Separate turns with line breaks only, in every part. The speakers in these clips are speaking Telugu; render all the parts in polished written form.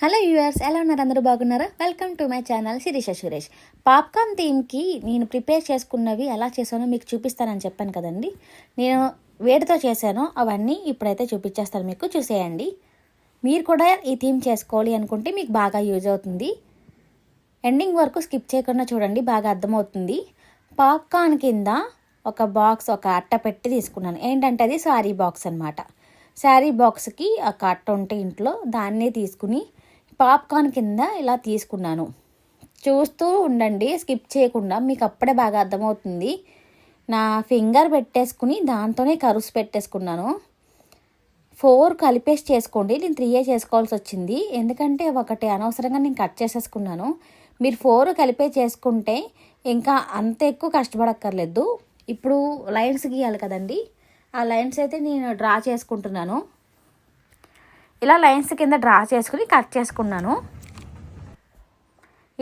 హలో వ్యూవర్స్, ఎలా ఉన్నారు? అందరూ బాగున్నారా? Welcome to my channel Sirisha Suresh. Popcorn థీమ్కి నేను ప్రిపేర్ చేసుకున్నవి ఎలా చేశానో మీకు చూపిస్తానని చెప్పాను కదండి. నేను వేడితో చేశానో అవన్నీ ఇప్పుడైతే చూపించేస్తాను, మీకు చూసేయండి. మీరు కూడా ఈ థీమ్ చేసుకోవాలి అనుకుంటే మీకు బాగా యూజ్ అవుతుంది. ఎండింగ్ వరకు స్కిప్ చేయకుండా చూడండి, బాగా అర్థమవుతుంది. పాప్కార్న్ కింద ఒక బాక్స్, ఒక అట్ట పెట్టి తీసుకున్నాను. ఏంటంటే అది శారీ బాక్స్ అనమాట. శారీ బాక్స్కి ఒక అట్ట ఉంటే ఇంట్లో దాన్నే తీసుకుని పాప్కార్న్ కింద ఇలా తీసుకున్నాను. చూస్తూ ఉండండి, స్కిప్ చేయకుండా, మీకు అప్పుడే బాగా అర్థమవుతుంది. నా ఫింగర్ పెట్టేసుకుని దాంతోనే కరుసు పెట్టేసుకున్నాను. 4 కలిపేసి చేసుకోండి. నేను 3 చేసుకోవాల్సి వచ్చింది, ఎందుకంటే ఒకటి అనవసరంగా నేను కట్ చేసేసుకున్నాను. మీరు 4 కలిపే చేసుకుంటే ఇంకా అంత ఎక్కువ కష్టపడక్కర్లేదు. ఇప్పుడు లైన్స్ గీయాలి కదండి, ఆ లైన్స్ అయితే నేను డ్రా చేసుకుంటున్నాను. ఇలా లైన్స్ కింద డ్రా చేసుకుని కట్ చేసుకున్నాను.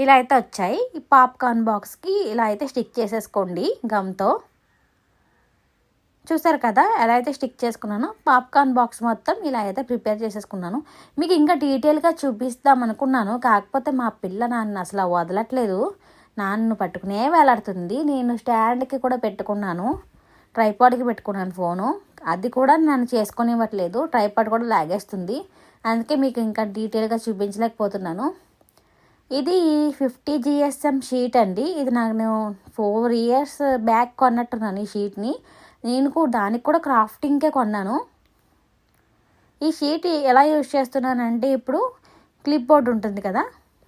ఇలా అయితే వచ్చాయి. ఈ పాప్కార్న్ బాక్స్కి ఇలా అయితే స్టిక్ చేసేసుకోండి గమ్తో. చూసారు కదా ఎలా అయితే స్టిక్ చేసుకున్నాను. పాప్కార్న్ బాక్స్ మొత్తం ఇలా అయితే ప్రిపేర్ చేసేసుకున్నాను. మీకు ఇంకా డీటెయిల్గా చూపిస్తాం అనుకున్నాను, కాకపోతే మా పిల్ల నన్ను అసలు వదలట్లేదు. నన్ను పట్టుకునే వేలాడుతుంది. నేను స్టాండ్కి కూడా పెట్టుకున్నాను, ట్రైపాడ్కి పెట్టుకున్నాను ఫోను, అది కూడా నన్ను చేసుకునివ్వట్లేదు. ట్రైపాడ్ కూడా లాగేస్తుంది. అందుకే మీకు ఇంకా డీటెయిల్గా చూపించలేకపోతున్నాను. ఇది 50 GSM షీట్ అండి. ఇది నేను 4 years బ్యాక్ కొన్నట్టున్నాను ఈ షీట్ని. దానికి కూడా క్రాఫ్టింగ్కే కొన్నాను. ఈ షీట్ ఎలా యూజ్ చేస్తున్నానంటే, ఇప్పుడు క్లిప్ బోర్డ్ ఉంటుంది కదా,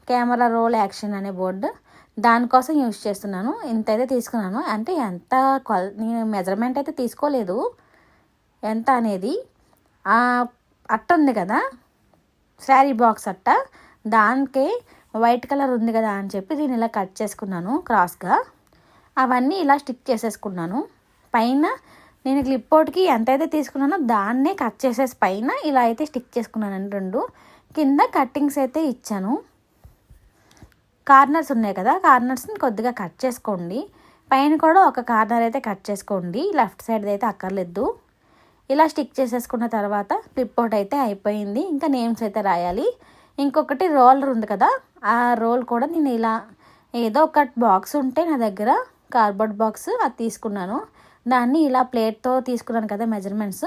కెమెరా రోల్ యాక్షన్ అనే బోర్డు, దానికోసం యూజ్ చేస్తున్నాను. ఇంత అయితే తీసుకున్నాను. అంటే ఎంత నేను మెజర్మెంట్ అయితే తీసుకోలేదు ఎంత అనేది. అట్ట ఉంది కదా, శారీ బాక్స్ అట్ట, దానికే వైట్ కలర్ ఉంది కదా అని చెప్పి దీన్ని ఇలా కట్ చేసుకున్నాను క్రాస్గా. అవన్నీ ఇలా స్టిక్ చేసేసుకున్నాను. పైన నేను క్లిప్ బోర్డ్కి ఎంతైతే తీసుకున్నానో దాన్నే కట్ చేసేసి పైన ఇలా అయితే స్టిక్ చేసుకున్నానండి. 2 కింద కట్టింగ్స్ అయితే ఇచ్చాను. కార్నర్స్ ఉన్నాయి కదా, కార్నర్స్ని కొద్దిగా కట్ చేసుకోండి. పైన కూడా ఒక కార్నర్ అయితే కట్ చేసుకోండి, లెఫ్ట్ సైడ్ అయితే అక్కర్లేదు. ఇలా స్టిక్ చేసేసుకున్న తర్వాత క్లిప్ బోర్డ్ అయితే అయిపోయింది. ఇంకా నేమ్స్ అయితే రాయాలి. ఇంకొకటి రోలర్ ఉంది కదా, ఆ రోల్ కూడా నేను ఇలా ఏదో ఒక బాక్స్ ఉంటే నా దగ్గర, కార్డ్బోర్డ్ బాక్స్, అది తీసుకున్నాను. దాన్ని ఇలా ప్లేట్తో తీసుకున్నాను కదా మెజర్మెంట్స్,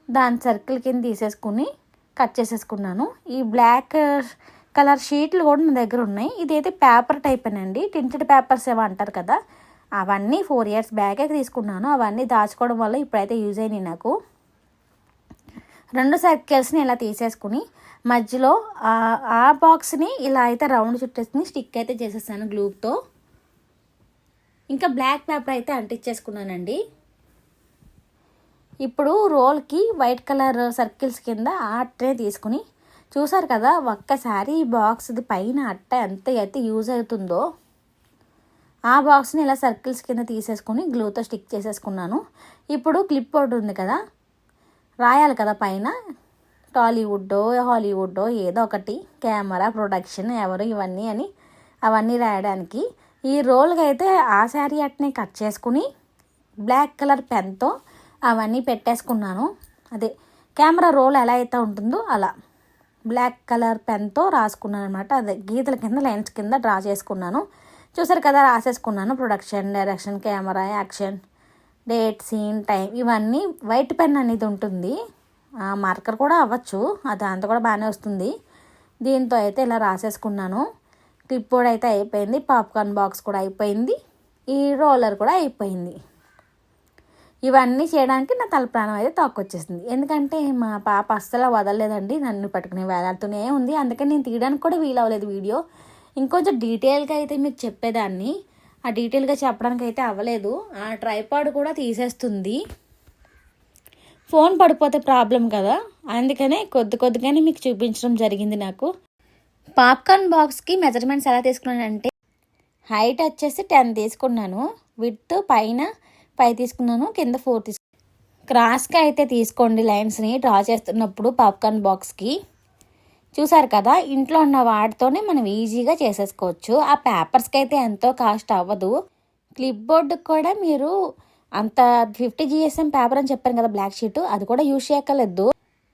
దాని సర్కిల్ కింద తీసేసుకుని కట్ చేసేసుకున్నాను. ఈ బ్లాక్ కలర్ షీట్లు కూడా నా దగ్గర ఉన్నాయి. ఇదైతే పేపర్ టైప్ అండి, టింటెడ్ పేపర్స్ ఏమో అంటారు కదా, అవన్నీ 4 years బ్యాకే తీసుకున్నాను. అవన్నీ దాచుకోవడం వల్ల ఇప్పుడైతే యూజ్ అయినాయి నాకు. 2 సర్కిల్స్ని ఇలా తీసేసుకుని మధ్యలో ఆ బాక్స్ని ఇలా అయితే రౌండ్ చుట్టేసుకుని స్టిక్ అయితే చేసేసాను గ్లూతో. ఇంకా బ్లాక్ పేపర్ అయితే అంటించేసుకున్నానండి. ఇప్పుడు రోల్కి వైట్ కలర్ సర్కిల్స్ కింద ఆ అట్టనే తీసుకుని, చూసారు కదా ఒక్కసారి ఈ బాక్స్ది పైన అట్ట ఎంత అయితే యూజ్ అవుతుందో, ఆ బాక్స్ని ఇలా సర్కిల్స్ కింద తీసేసుకొని గ్లూతో స్టిక్ చేసేసుకున్నాను. ఇప్పుడు క్లిప్ బోర్డ్ ఉంది కదా, రాయాలి కదా పైన, టాలీవుడ్డో హాలీవుడ్డో ఏదో ఒకటి, కెమెరా ప్రొడక్షన్ ఎవరు ఇవన్నీ అని, అవన్నీ రాయడానికి ఈ రోల్గా అయితే ఆ శారీ అట్నే కట్ చేసుకుని బ్లాక్ కలర్ పెన్తో అవన్నీ పెట్టేసుకున్నాను. అదే కెమెరా రోల్ ఎలా అయితే ఉంటుందో అలా బ్లాక్ కలర్ పెన్తో రాసుకున్నాను అనమాట. అదే గీతల కింద లైన్స్ కింద డ్రా చేసుకున్నాను. చూసారు కదా, రాసేసుకున్నాను. Production, direction, camera, action, date, scene, time, ఇవన్నీ వైట్ పెన్ అనేది ఉంటుంది. మార్కర్ కూడా అవ్వచ్చు, అది అంత కూడా బాగానే వస్తుంది. దీంతో అయితే ఇలా రాసేసుకున్నాను. క్లిప్ బోర్డ్ అయితే అయిపోయింది, పాప్కార్న్ బాక్స్ కూడా అయిపోయింది, ఈ రోలర్ కూడా అయిపోయింది. ఇవన్నీ చేయడానికి నా తల ప్రాణం అయితే తోక్కొచ్చేసింది. ఎందుకంటే మా పాప అస్సలు వదలలేదండి, నన్ను పట్టుకుని వేలాడుతూనే ఉంది. అందుకని నేను తీయడానికి కూడా వీలవ్వలేదు వీడియో. ఇంకొంచెం డీటెయిల్గా అయితే మీకు చెప్పేదాన్ని, ఆ డీటెయిల్గా చెప్పడానికి అయితే అవ్వలేదు. ఆ ట్రైపాడ్ కూడా తీసేస్తుంది, ఫోన్ పడిపోతే ప్రాబ్లం కదా, అందుకనే కొద్దిగానే మీకు చూపించడం జరిగింది. నాకు పాప్కార్న్ బాక్స్కి మెజర్మెంట్స్ ఎలా తీసుకున్నానంటే, హైట్ వచ్చేసి 10 తీసుకున్నాను, విడ్త్ పైన 5 తీసుకున్నాను, కింద 4 తీసుకున్నాను. క్రాస్గా అయితే తీసుకోండి లైన్స్ని డ్రా చేస్తున్నప్పుడు పాప్కార్న్ బాక్స్కి. చూసారు కదా, ఇంట్లో ఉన్న వాటితోనే మనం ఈజీగా చేసేసుకోవచ్చు. ఆ పేపర్స్కి అయితే ఎంతో కాస్ట్ అవ్వదు. క్లిప్ బోర్డుకి కూడా మీరు అంత 50 GSM పేపర్ అని చెప్పాను కదా, బ్లాక్ షీట్, అది కూడా యూజ్ చేయక్కర్లేదు.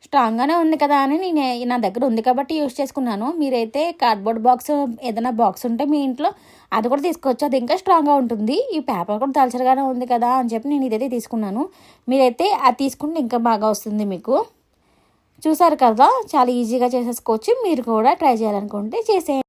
స్ట్రాంగ్గానే ఉంది కదా అని నేను నా దగ్గర ఉంది కాబట్టి యూజ్ చేసుకున్నాను. మీరైతే కార్డ్బోర్డ్ బాక్స్ ఏదైనా బాక్స్ ఉంటే మీ ఇంట్లో అది కూడా తీసుకోవచ్చు, అది ఇంకా స్ట్రాంగ్గా ఉంటుంది. ఈ పేపర్ కూడా దళసరిగానే ఉంది కదా అని చెప్పి నేను ఇదైతే తీసుకున్నాను. మీరైతే అది తీసుకుంటే ఇంకా బాగా వస్తుంది మీకు. చూసారు కదా, చాలా ఈజీగా చేసేసుకోవచ్చు. మీరు కూడా ట్రై చేయాలనుకుంటే చేసేయండి.